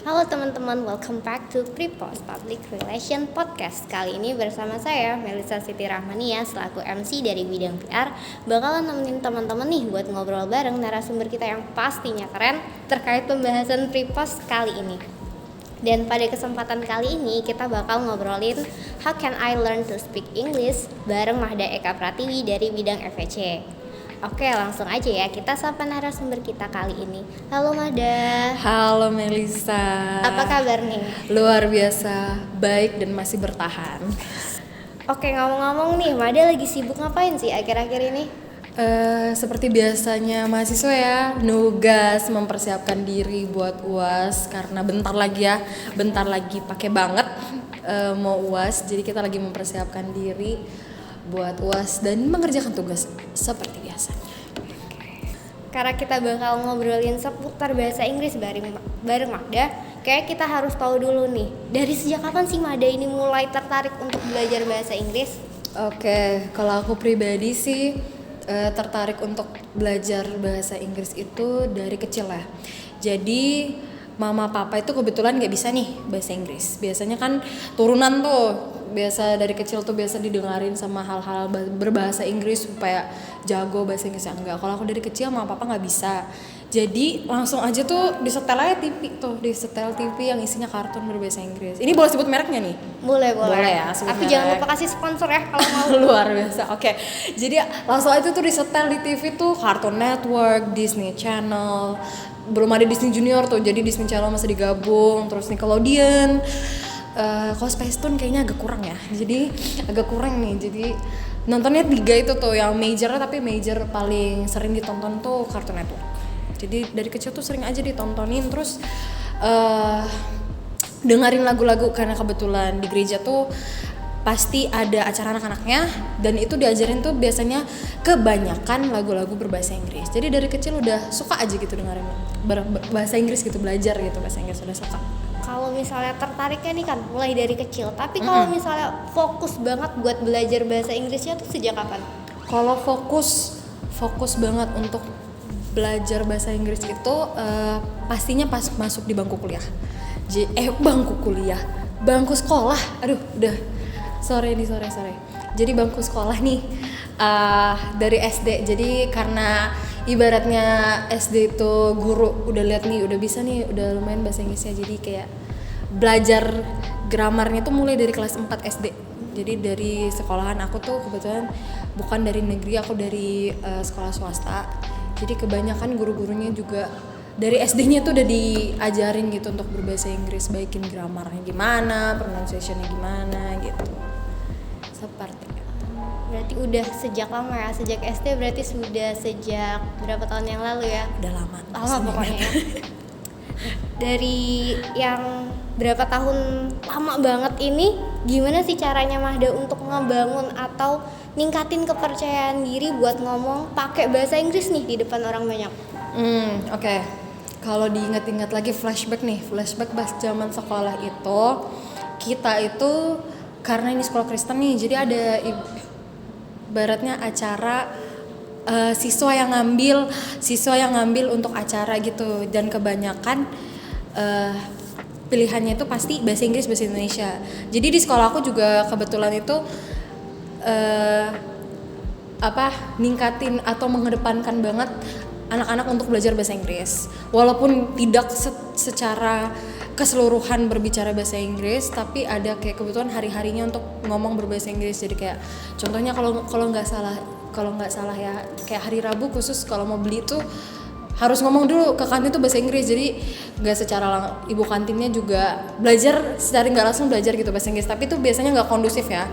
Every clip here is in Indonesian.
Halo teman-teman, welcome back to Prepost Public Relation Podcast. Kali ini bersama saya, Melisa Siti Rahmania, selaku MC dari bidang PR, bakalan nemenin teman-teman nih buat ngobrol bareng narasumber kita yang pastinya keren terkait pembahasan Prepost kali ini. Dan pada kesempatan kali ini kita bakal ngobrolin How Can I Learn to Speak English bareng Mahda Eka Pratiwi dari bidang FEC. Oke, langsung aja ya kita sapa narasumber kita kali ini. Halo Mahda. Halo Melisa. Apa kabar nih? Luar biasa, baik dan masih bertahan. Oke, ngomong-ngomong nih, Mahda lagi sibuk ngapain sih akhir-akhir ini? Seperti biasanya mahasiswa ya, nugas mempersiapkan diri buat UAS karena bentar lagi pakai banget mau UAS. Jadi kita lagi mempersiapkan diri buat UAS dan mengerjakan tugas seperti biasa. Karena kita bakal ngobrolin seputar bahasa Inggris bareng Mahda, kayak kita harus tahu dulu nih, dari sejak kapan sih Mahda ini mulai tertarik untuk belajar bahasa Inggris? Oke, kalau aku pribadi sih tertarik untuk belajar bahasa Inggris itu dari kecil ya. Jadi mama papa itu kebetulan nggak bisa nih bahasa Inggris. Biasanya kan turunan tuh, biasa dari kecil tuh biasa didengarin sama hal-hal berbahasa Inggris supaya jago bahasa Inggrisnya. Enggak, kalau aku dari kecil mama papa nggak bisa. Jadi langsung aja tuh disetel aja disetel TV yang isinya kartun berbahasa Inggris. Ini boleh sebut mereknya nih? Boleh ya, sebut Tapi merek. jangan lupa kasih sponsor ya kalau mau. Luar biasa. Oke. Jadi langsung aja tuh disetel di TV tuh Cartoon Network, Disney Channel. Belum ada Disney Junior tuh, jadi Disney Channel masih digabung. Terus Nickelodeon. Kalau Space Tune kayaknya agak kurang ya. Jadi agak kurang nih. Jadi nontonnya 3 itu tuh yang major, tapi major paling sering ditonton tuh Cartoon Network. Jadi dari kecil tuh sering aja ditontonin, terus dengerin lagu-lagu karena kebetulan di gereja tuh pasti ada acara anak-anaknya dan itu diajarin tuh biasanya kebanyakan lagu-lagu berbahasa Inggris. Jadi dari kecil udah suka aja gitu dengerin bahasa Inggris gitu, belajar gitu bahasa Inggris, udah suka. Kalau misalnya tertariknya nih kan mulai dari kecil, tapi kalau misalnya fokus banget buat belajar bahasa Inggrisnya tuh sejak kapan? Kalau fokus banget untuk belajar bahasa Inggris itu pastinya pas masuk di bangku kuliah. Bangku sekolah. Aduh, udah sore. Jadi bangku sekolah nih dari SD. Jadi karena ibaratnya SD itu guru udah lihat nih, udah bisa nih, udah lumayan bahasa Inggrisnya. Jadi kayak belajar gramarnya tuh mulai dari kelas 4 SD. Jadi dari sekolahan aku tuh kebetulan bukan dari negeri, aku dari sekolah swasta. Jadi kebanyakan guru-gurunya juga dari SD-nya tuh udah diajarin gitu untuk berbahasa Inggris, baikin gramarnya gimana, pronunciation-nya gimana gitu. Seperti itu. Berarti udah sejak lama ya, sejak SD berarti sudah sejak berapa tahun yang lalu ya? Udah lama Pokoknya ya. Dari yang berapa tahun lama banget ini, gimana sih caranya Mahda untuk ngebangun atau ningkatin kepercayaan diri buat ngomong pakai bahasa Inggris nih di depan orang banyak? Oke. Kalau diingat-ingat lagi flashback pas zaman sekolah itu, kita itu karena ini sekolah Kristen nih, jadi ada ibaratnya acara siswa yang ngambil untuk acara gitu, dan kebanyakan pilihannya itu pasti bahasa Inggris, bahasa Indonesia. Jadi di sekolah aku juga kebetulan itu ningkatin atau mengedepankan banget anak-anak untuk belajar bahasa Inggris. Walaupun tidak secara keseluruhan berbicara bahasa Inggris, tapi ada kayak kebutuhan hari-harinya untuk ngomong berbahasa Inggris. Jadi kayak contohnya kalau nggak salah ya, kayak hari Rabu khusus kalau mau beli tuh harus ngomong dulu ke kantin tuh bahasa Inggris. Jadi nggak secara ibu kantinnya juga belajar secara nggak langsung belajar gitu bahasa Inggris, tapi itu biasanya nggak kondusif ya.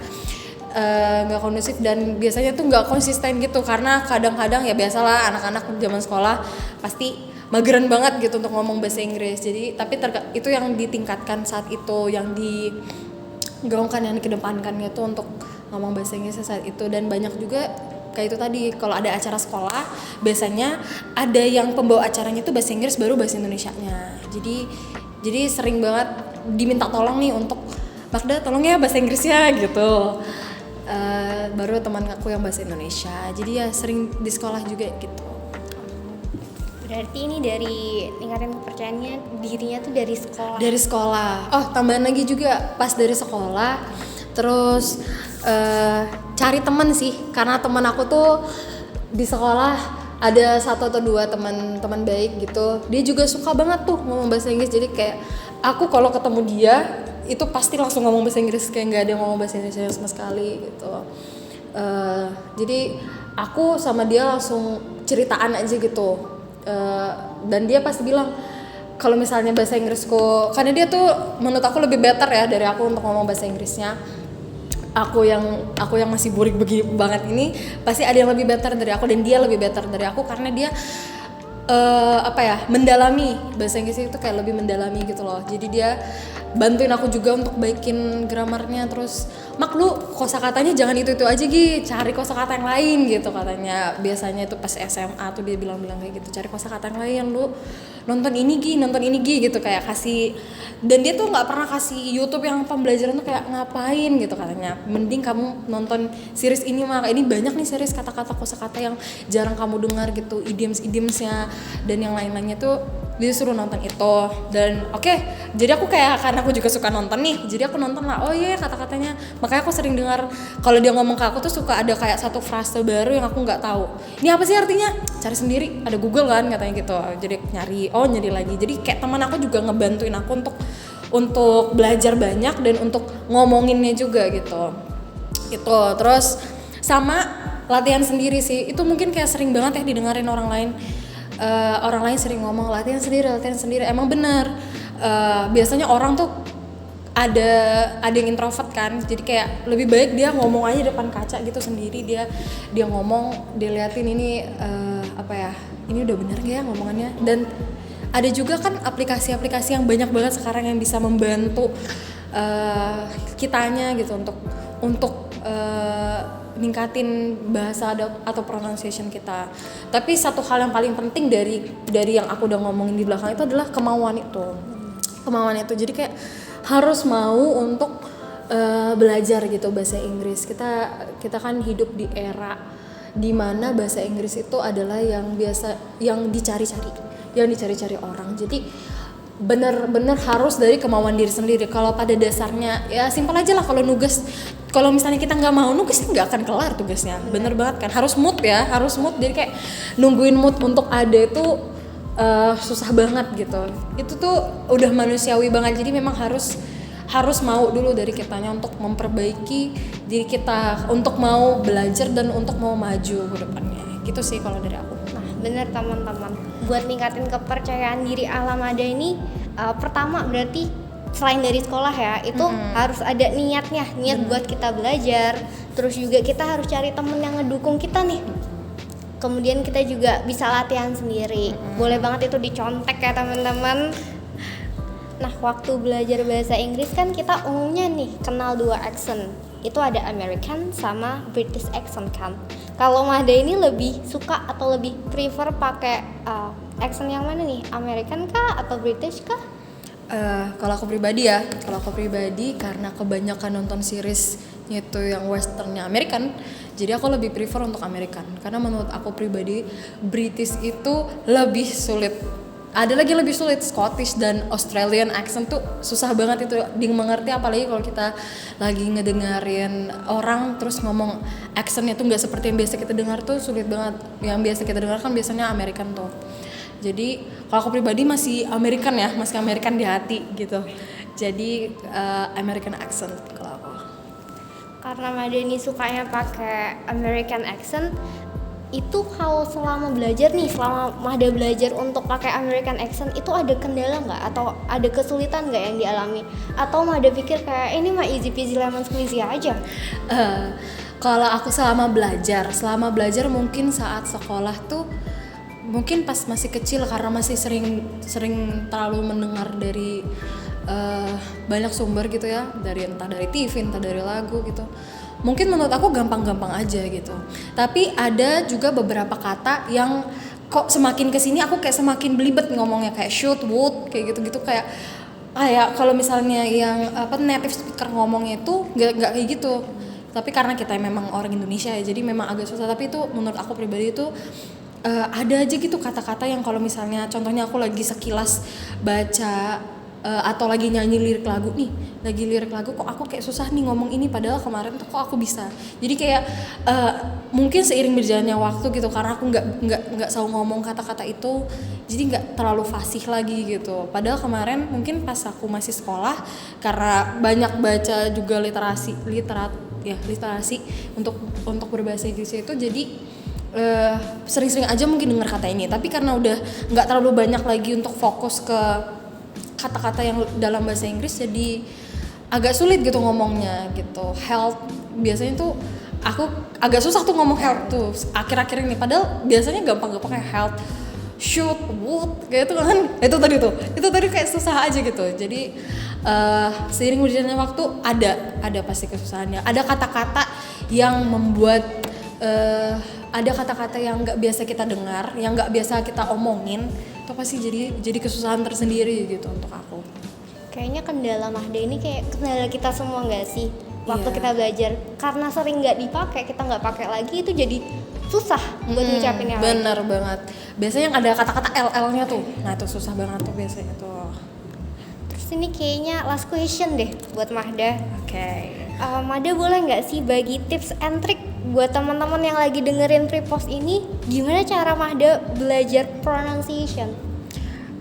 Nggak kondusif dan biasanya tuh nggak konsisten gitu, karena kadang-kadang ya biasalah anak-anak zaman sekolah pasti mageran banget gitu untuk ngomong bahasa Inggris. Jadi tapi itu yang ditingkatkan saat itu, yang digaungkan, yang dikedepankannya tuh untuk ngomong bahasa Inggris saat itu. Dan banyak juga kayak itu tadi, kalau ada acara sekolah biasanya ada yang pembawa acaranya tuh bahasa Inggris baru bahasa Indonesianya. Jadi sering banget diminta tolong nih untuk Magda tolong ya bahasa Inggrisnya gitu. Baru teman aku yang bahasa Indonesia, jadi ya sering di sekolah juga gitu. Berarti ini dari ningkatin kepercayaannya dirinya tuh dari sekolah. Dari sekolah. Oh, tambahan lagi juga pas dari sekolah. Terus cari teman sih, karena teman aku tuh di sekolah ada 1 atau 2 teman baik gitu. Dia juga suka banget tuh ngomong bahasa Inggris. Jadi kayak aku kalau ketemu dia itu pasti langsung ngomong bahasa Inggris, kayak nggak ada ngomong bahasa Inggris sama sekali gitu. Jadi aku sama dia langsung ceritaan aja gitu. Dan dia pasti bilang kalau misalnya bahasa Inggrisku, karena dia tuh menurut aku lebih better ya dari aku untuk ngomong bahasa Inggrisnya. Aku yang masih burik banget ini pasti ada yang lebih better dari aku, dan dia lebih better dari aku karena dia mendalami bahasa Inggris itu, kayak lebih mendalami gitu loh. Jadi dia bantuin aku juga untuk baikin gramarnya. Terus mak, lu kosakatanya jangan itu aja Gi, cari kosakata yang lain gitu katanya. Biasanya itu pas SMA tuh dia bilang kayak gitu, cari kosakata yang lain, lu nonton ini Gi gitu, kayak kasih. Dan dia tuh nggak pernah kasih YouTube yang pembelajaran tuh kayak ngapain gitu katanya, mending kamu nonton series ini mak, ini banyak nih series kata-kata kosakata yang jarang kamu dengar gitu, idioms-idiomsnya dan yang lain-lainnya tuh. Dia suruh nonton itu. Dan oke, jadi aku kayak, karena aku juga suka nonton nih, jadi aku nonton lah. Oh iya, kata-katanya. Makanya aku sering dengar kalau dia ngomong ke aku tuh suka ada kayak satu frase baru yang aku nggak tahu. Ini apa sih artinya? Cari sendiri. Ada Google kan katanya gitu. Jadi nyari lagi. Jadi kayak teman aku juga ngebantuin aku untuk belajar banyak dan untuk ngomonginnya juga gitu. Gitu. Terus sama latihan sendiri sih. Itu mungkin kayak sering banget ya didengarin orang lain. Orang lain sering ngomong latihan sendiri. Emang benar. Biasanya orang tuh ada yang introvert kan, jadi kayak lebih baik dia ngomong aja depan kaca gitu sendiri, dia ngomong, dia liatin ini ini udah benar gak ya ngomongannya. Dan ada juga kan aplikasi-aplikasi yang banyak banget sekarang yang bisa membantu kitanya gitu untuk ningkatin bahasa atau pronunciation kita. Tapi satu hal yang paling penting dari yang aku udah ngomongin di belakang itu adalah kemauan itu. Jadi kayak harus mau untuk belajar gitu bahasa Inggris. Kita kan hidup di era dimana bahasa Inggris itu adalah yang dicari-cari orang. Jadi bener-bener harus dari kemauan diri sendiri. Kalau pada dasarnya ya simpel aja lah, kalau nugas, kalau misalnya kita nggak mau nugas nggak akan kelar tugasnya. Bener banget kan, harus mood. Jadi kayak nungguin mood untuk ada itu susah banget gitu. Itu tuh udah manusiawi banget. Jadi memang harus mau dulu dari kitanya untuk memperbaiki diri kita, untuk mau belajar dan untuk mau maju ke depannya. Gitu sih kalau dari aku. Bener teman-teman, buat ningkatin kepercayaan diri Alamada ini pertama berarti selain dari sekolah ya, itu harus ada niat buat kita belajar. Terus juga kita harus cari temen yang ngedukung kita nih. Kemudian kita juga bisa latihan sendiri. Boleh banget itu dicontek ya teman-teman. Nah, waktu belajar bahasa Inggris kan kita umumnya nih kenal 2 accent. Itu ada American sama British accent kan. Kalau Mada ini lebih suka atau lebih prefer pakai accent yang mana nih? American kah atau British kah? Kalau aku pribadi karena kebanyakan nonton seriesnya itu yang westernnya American, jadi aku lebih prefer untuk American. Karena menurut aku pribadi British itu lebih sulit. Ada lagi lebih sulit, Scottish dan Australian accent tuh susah banget itu dimengerti, apalagi kalau kita lagi ngedengerin orang terus ngomong accentnya tuh nggak seperti yang biasa kita dengar, tuh sulit banget. Yang biasa kita dengar kan biasanya American tuh. Jadi kalau aku pribadi masih American di hati gitu. Jadi American accent kalau aku. Karena Mada ini sukanya pakai American accent, itu kalau selama Mada belajar untuk pakai American accent itu ada kendala nggak atau ada kesulitan nggak yang dialami, atau Mada pikir kayak ini mah easy peasy lemon squeezy aja? Kalau aku selama belajar mungkin saat sekolah tuh mungkin pas masih kecil, karena masih sering terlalu mendengar dari banyak sumber gitu ya, entah dari TV, entah dari lagu gitu. Mungkin menurut aku gampang-gampang aja gitu. Tapi ada juga beberapa kata yang kok semakin kesini aku kayak semakin belibet ngomongnya, kayak should, would, kayak gitu-gitu, kayak kalau misalnya yang native speaker ngomongnya itu nggak kayak gitu. Tapi karena kita memang orang Indonesia ya, jadi memang agak susah. Tapi itu menurut aku pribadi itu ada aja gitu kata-kata yang kalau misalnya contohnya aku lagi sekilas baca atau lagi nyanyi lirik lagu nih, lagi lirik lagu kok aku kayak susah nih ngomong ini padahal kemarin tuh kok aku bisa. Jadi kayak mungkin seiring berjalannya waktu gitu karena aku nggak selalu ngomong kata-kata itu, jadi nggak terlalu fasih lagi gitu. Padahal kemarin mungkin pas aku masih sekolah karena banyak baca juga literasi untuk berbahasa Inggris itu, jadi sering-sering aja mungkin dengar kata ini, tapi karena udah nggak terlalu banyak lagi untuk fokus ke kata-kata yang dalam bahasa Inggris, jadi agak sulit gitu ngomongnya gitu. Health biasanya tuh aku agak susah tuh ngomong health tuh akhir-akhir ini, padahal biasanya gampang-gampang kayak health, shoot, would kayak itu kan, itu tadi kayak susah aja gitu. Jadi seiring berjalannya waktu ada pasti kesusahannya, ada kata-kata yang membuat ada kata-kata yang nggak biasa kita dengar, yang nggak biasa kita omongin, itu pasti jadi kesusahan tersendiri gitu untuk aku. Kayaknya kendala Mahda ini kayak kendala kita semua nggak sih? Waktu Iya. kita belajar, karena sering nggak dipakai, kita nggak pakai lagi, itu jadi susah buat ngucapin yang lain. Bener banget. Biasanya yang ada kata-kata LL-nya tuh, nah itu susah banget tuh biasanya tuh. Terus ini kayaknya last question deh buat Mahda. Oke. Mahda boleh nggak sih bagi tips and trick buat teman-teman yang lagi dengerin Prepost ini, gimana cara Mahda belajar pronunciation?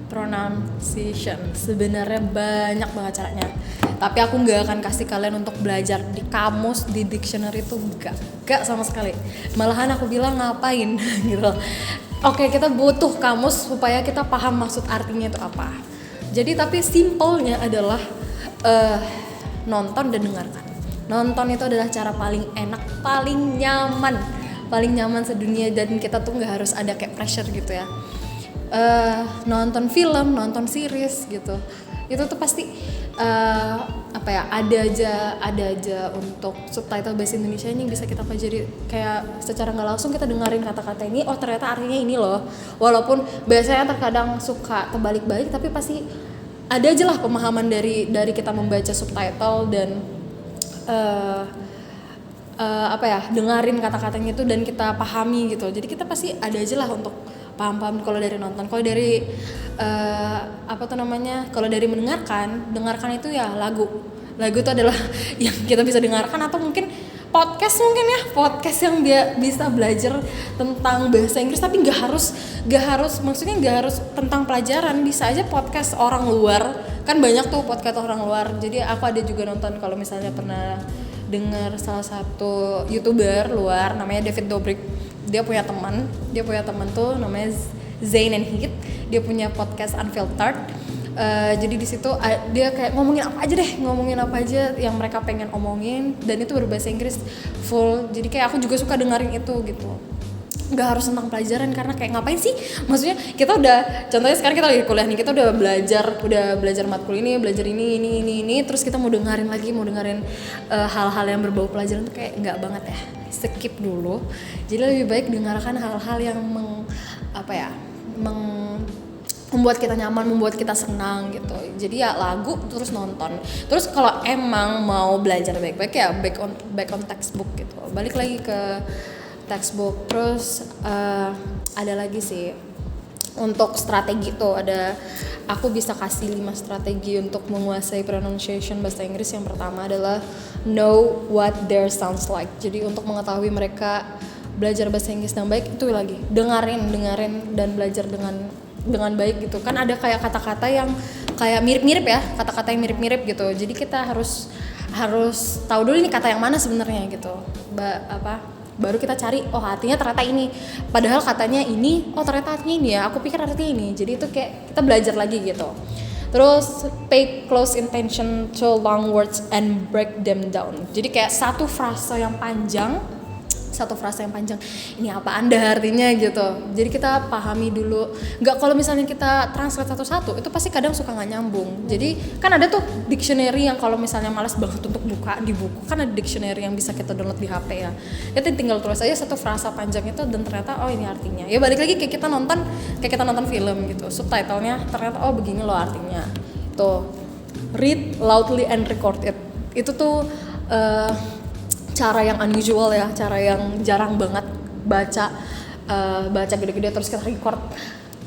Pronunciation sebenarnya banyak banget caranya, tapi aku nggak akan kasih kalian untuk belajar di kamus, di dictionary itu gak sama sekali. Malahan aku bilang ngapain gitu. Oke, kita butuh kamus supaya kita paham maksud artinya itu apa. Jadi tapi simpelnya adalah nonton dan dengarkan. Nonton itu adalah cara paling enak, paling nyaman sedunia, dan kita tuh nggak harus ada kayak pressure gitu ya. Nonton film, nonton series gitu, itu tuh pasti ada aja untuk subtitle bahasa Indonesia ini bisa kita pelajari, kayak secara nggak langsung kita dengerin kata-kata ini, oh ternyata artinya ini loh. Walaupun bahasanya terkadang suka terbalik-balik, tapi pasti ada aja lah pemahaman dari kita membaca subtitle dan dengerin kata-katanya itu dan kita pahami gitu. Jadi kita pasti ada aja lah untuk paham-paham kalau dari nonton. Kalau dari kalau dari dengarkan itu ya lagu itu adalah yang kita bisa dengarkan, atau mungkin podcast yang bisa belajar tentang bahasa Inggris, tapi nggak harus tentang pelajaran, bisa aja podcast orang luar, kan banyak tuh podcast orang luar. Jadi aku ada juga nonton, kalau misalnya pernah dengar salah satu YouTuber luar namanya David Dobrik, dia punya teman tuh namanya Zain and Heath, dia punya podcast Unfiltered. Jadi di situ dia kayak ngomongin apa aja yang mereka pengen omongin, dan itu berbahasa Inggris full. Jadi kayak aku juga suka dengerin itu gitu. Nggak harus tentang pelajaran, karena kayak ngapain sih? Maksudnya kita udah, contohnya sekarang kita lagi kuliah nih, kita udah belajar matkul ini, belajar ini, terus kita mau dengerin hal-hal yang berbau pelajaran tuh kayak nggak banget ya. Skip dulu. Jadi lebih baik dengarkan hal-hal yang membuat kita nyaman, membuat kita senang gitu. Jadi ya lagu, terus nonton. Terus kalau emang mau belajar baik-baik ya back on textbook gitu. Balik lagi ke textbook. Terus ada lagi sih untuk strategi tuh, aku bisa kasih 5 strategi untuk menguasai pronunciation bahasa Inggris. Yang pertama adalah know what their sounds like. Jadi untuk mengetahui mereka belajar bahasa Inggris dengan baik, itu lagi dengerin dan belajar dengan baik gitu. Kan ada kayak kata-kata yang kayak mirip-mirip ya, kata-kata yang mirip-mirip gitu. Jadi kita harus tahu dulu ini kata yang mana sebenarnya gitu. Baru kita cari, oh artinya ternyata ini, padahal katanya ini, oh ternyata artinya ini ya, aku pikir artinya ini. Jadi itu kayak kita belajar lagi gitu. Terus pay close attention to long words and break them down. Jadi kayak satu frasa yang panjang, ini apa Anda artinya gitu. Jadi kita pahami dulu. Nggak, kalau misalnya kita translate satu-satu itu pasti kadang suka nggak nyambung. Jadi kan ada tuh dictionary yang kalau misalnya malas banget untuk buka di buku, kan ada dictionary yang bisa kita download di HP ya. Kita tinggal tulis aja satu frasa panjang itu dan ternyata oh ini artinya. Ya balik lagi kayak kita nonton film gitu. Subtitlenya ternyata oh begini loh artinya. Tuh, read loudly and record it. Itu tuh cara yang unusual ya, cara yang jarang banget baca baca gede-gede terus kita record.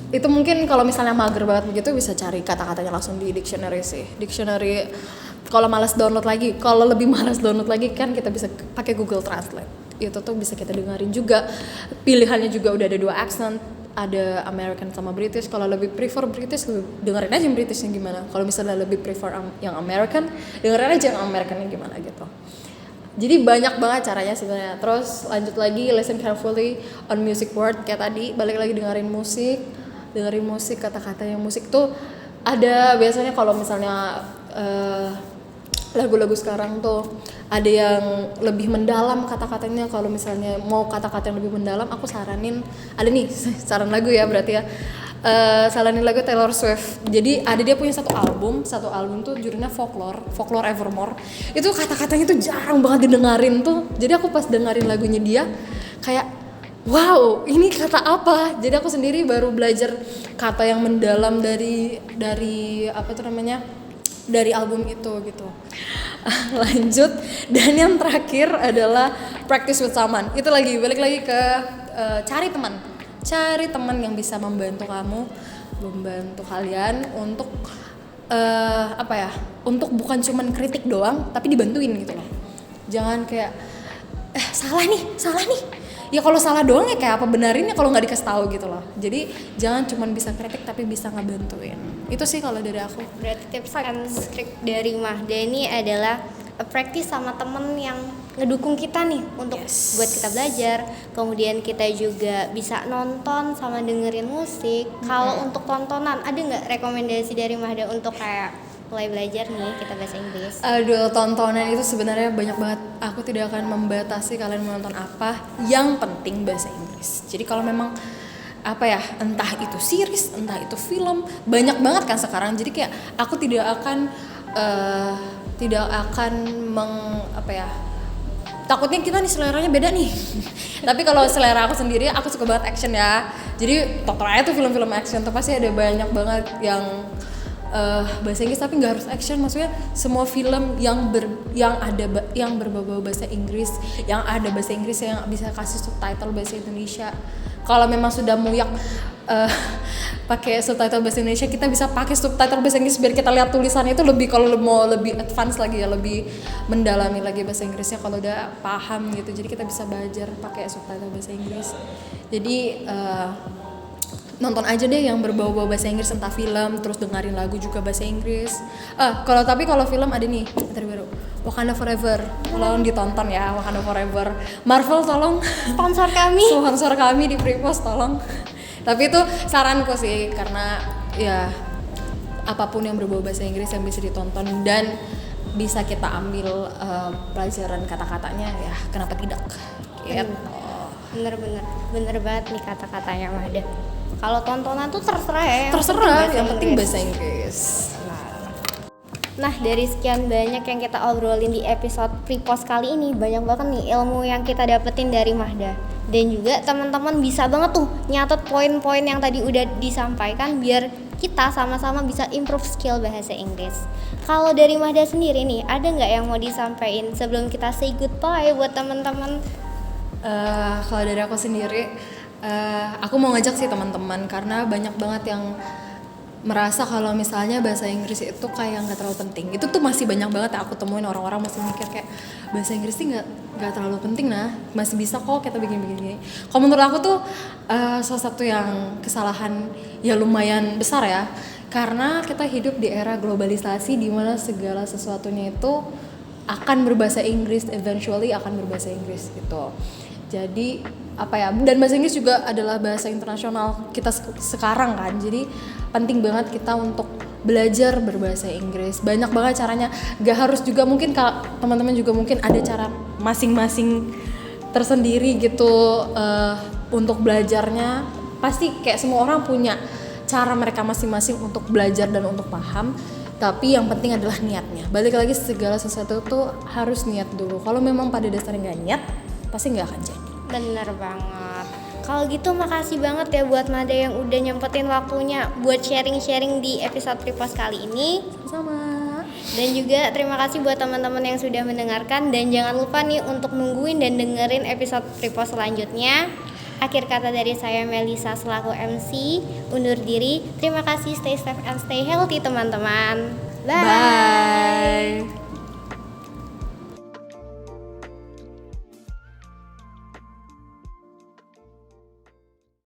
Itu mungkin kalau misalnya mager banget begitu bisa cari kata-katanya langsung di dictionary sih. Dictionary kalau malas download lagi, kalau lebih malas download lagi kan kita bisa pakai Google Translate. Itu tuh bisa kita dengerin juga. Pilihannya juga udah ada 2 accent, ada American sama British. Kalau lebih prefer British, dengerin aja yang Britishnya gimana. Kalau misalnya lebih prefer yang American, dengerin aja yang Americannya gimana gitu. Jadi banyak banget caranya sebenarnya. Terus lanjut lagi, listen carefully on music word kayak tadi, balik lagi dengerin musik, kata-kata yang musik tuh ada biasanya kalau misalnya lagu-lagu sekarang tuh ada yang lebih mendalam kata-katanya. Kalau misalnya mau kata-kata yang lebih mendalam, aku saranin ada nih saran lagu ya berarti ya. Saranin lagu Taylor Swift. Jadi ada dia punya satu album tuh judulnya Folklore Evermore. Itu kata-katanya tuh jarang banget didengarin tuh. Jadi aku pas dengerin lagunya dia kayak wow, ini kata apa? Jadi aku sendiri baru belajar kata yang mendalam dari apa itu namanya? Dari album itu gitu. Lanjut, dan yang terakhir adalah practice with someone. Itu balik lagi ke cari teman yang bisa membantu kalian untuk untuk bukan cuman kritik doang tapi dibantuin gitu loh. Jangan kayak salah nih ya, kalau salah doang ya kayak apa benarinnya kalau nggak dikasih tahu gitu loh. Jadi jangan cuma bisa kritik tapi bisa ngebantuin. Itu sih kalau dari aku. Berarti tips and trick dari Mahda ini adalah practice sama temen yang ngedukung kita nih untuk buat kita belajar. Kemudian kita juga bisa nonton sama dengerin musik. Kalau untuk tontonan ada nggak rekomendasi dari Mahda untuk kayak mulai belajar nih kita bahasa Inggris? Aduh, tontonan itu sebenarnya banyak banget. Aku tidak akan membatasi kalian menonton apa, yang penting bahasa Inggris. Jadi kalau memang entah itu series, entah itu film, banyak banget kan sekarang. Jadi kayak aku tidak akan takutnya kita nih seleranya beda nih. Tapi kalau selera aku sendiri, aku suka banget action ya. Jadi tonton aja tuh film-film action tuh pasti ada banyak banget yang bahasa Inggris tapi nggak harus action. Maksudnya semua film yang berbau bahasa Inggris, yang ada bahasa Inggris yang bisa kasih subtitle bahasa Indonesia. Kalau memang sudah muyak pakai subtitle bahasa Indonesia, kita bisa pakai subtitle bahasa Inggris biar kita lihat tulisannya itu lebih, kalau mau lebih advance lagi ya, lebih mendalami lagi bahasa Inggrisnya kalau udah paham gitu. Jadi kita bisa belajar pakai subtitle bahasa Inggris. Jadi nonton aja deh yang berbau-bau bahasa Inggris, entah film, terus dengerin lagu juga bahasa Inggris. Kalau film ada nih terbaru Wakanda Forever, tolong ditonton ya. Wakanda Forever, Marvel tolong Sponsor kami di Prepost tolong. Tapi itu saranku sih, karena ya apapun yang berbau bahasa Inggris yang bisa ditonton dan bisa kita ambil pelajaran kata-katanya, ya kenapa tidak gitu. Bener banget nih kata-katanya Mahda. Kalau tontonan tuh terserah ya, yang penting bahasa Inggris. Nah, dari sekian banyak yang kita obrolin di episode Prepost kali ini, banyak banget nih ilmu yang kita dapetin dari Mahda. Dan juga teman-teman bisa banget tuh nyatet poin-poin yang tadi udah disampaikan biar kita sama-sama bisa improve skill bahasa Inggris. Kalau dari Mahda sendiri nih, ada nggak yang mau disampaikan sebelum kita say goodbye buat teman-teman? Kalau dari aku sendiri, aku mau ngajak sih teman-teman, karena banyak banget yang merasa kalau misalnya bahasa Inggris itu kayak nggak terlalu penting. Itu tuh masih banyak banget ya aku temuin, orang-orang masih mikir kayak bahasa Inggris sih nggak terlalu penting, masih bisa kok kita begini. Kalau menurut aku tuh salah satu yang kesalahan ya lumayan besar ya, karena kita hidup di era globalisasi di mana segala sesuatunya itu akan berbahasa Inggris, eventually akan berbahasa Inggris gitu. Jadi dan bahasa Inggris juga adalah bahasa internasional kita sekarang kan. Jadi penting banget kita untuk belajar berbahasa Inggris. Banyak banget caranya. Gak harus juga, mungkin kalau teman-teman juga mungkin ada cara masing-masing tersendiri gitu untuk belajarnya. Pasti kayak semua orang punya cara mereka masing-masing untuk belajar dan untuk paham. Tapi yang penting adalah niatnya. Balik lagi, segala sesuatu tuh harus niat dulu. Kalau memang pada dasarnya nggak niat, pasti nggak akan jadi. Bener banget. Kalau gitu makasih banget ya buat Mahda yang udah nyempetin waktunya buat sharing-sharing di episode Prepost kali ini. Sama. Dan juga terima kasih buat teman-teman yang sudah mendengarkan, dan jangan lupa nih untuk nungguin dan dengerin episode Prepost selanjutnya. Akhir kata dari saya Melisa selaku MC undur diri. Terima kasih, stay safe and stay healthy teman-teman. Bye.